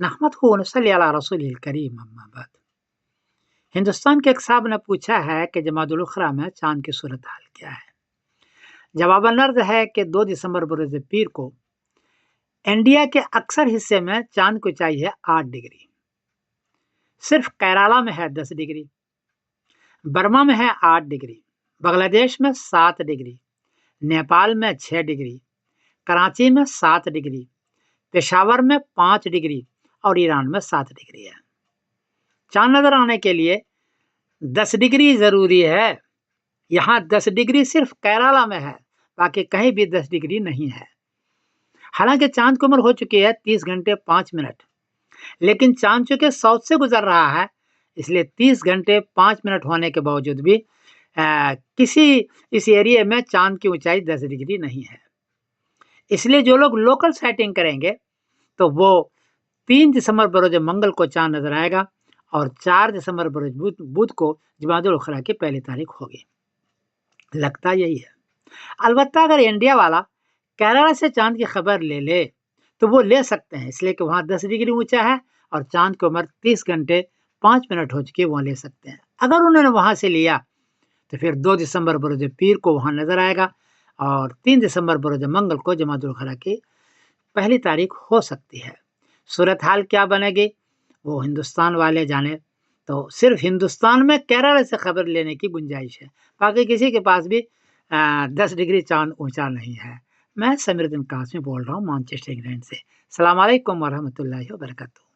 नहमदहु व नसल्ली अला रसूलिल करीम अम्मा बाद। हिंदुस्तान के एक साहब ने पूछा है कि जमादुल उखरा में चांद की सूरत हाल क्या है। जवाबन अर्ज है कि 2 दिसंबर बरोज पीर को इंडिया के अक्सर हिस्से में चांद की ऊंचाई है 8 डिग्री, सिर्फ केरला में है 10 डिग्री, बर्मा में है 8 डिग्री, बांग्लादेश में 7 डिग्री, नेपाल में 6 डिग्री, कराची में 7 डिग्री, पेशावर में 5 डिग्री और ईरान में 7 डिग्री है। चांद नजर आने के लिए 10 डिग्री जरूरी है। यहाँ 10 डिग्री सिर्फ केरला में है, बाकी कहीं भी 10 डिग्री नहीं है। हालांकि चांद की उम्र हो चुकी है 30 घंटे 5 मिनट, लेकिन चांद चूंकि साउथ से गुजर रहा है, इसलिए 30 घंटे 5 मिनट होने के बावजूद भी किसी इस एरिया में चांद की ऊंचाई 10 डिग्री नहीं है। इसलिए जो लोग लोकल साइटिंग करेंगे तो वो 3 दिसंबर बरोज मंगल को चांद नजर आएगा और 4 दिसंबर बरोज बुध को जमादुल उखरा की पहली तारीख होगी। लगता यही है। अलबत्ता अगर इंडिया वाला केरला से चांद की खबर ले ले तो वो ले सकते हैं, इसलिए कि वहाँ 10 डिग्री ऊंचा है और चांद की उम्र 30 घंटे 5 मिनट हो चुकी है, वहाँ ले सकते हैं। अगर उन्होंने वहाँ से लिया तो फिर 2 दिसंबर बरोज पीर को वहाँ नजर आएगा और 3 दिसंबर बरोज मंगल को जमादुल उखरा की पहली तारीख हो सकती है। सूरत हाल क्या बनेगी वो हिंदुस्तान वाले जाने। तो सिर्फ हिंदुस्तान में केरला से खबर लेने की गुंजाइश है, बाकी किसी के पास भी 10 डिग्री चांद ऊंचा नहीं है। मैं समीरुद्दीन कासमी बोल रहा हूँ मैनचेस्टर इंग्लैंड से। अस्सलाम वालेकुम वरहमतुल्लाहि वबरकातुहू।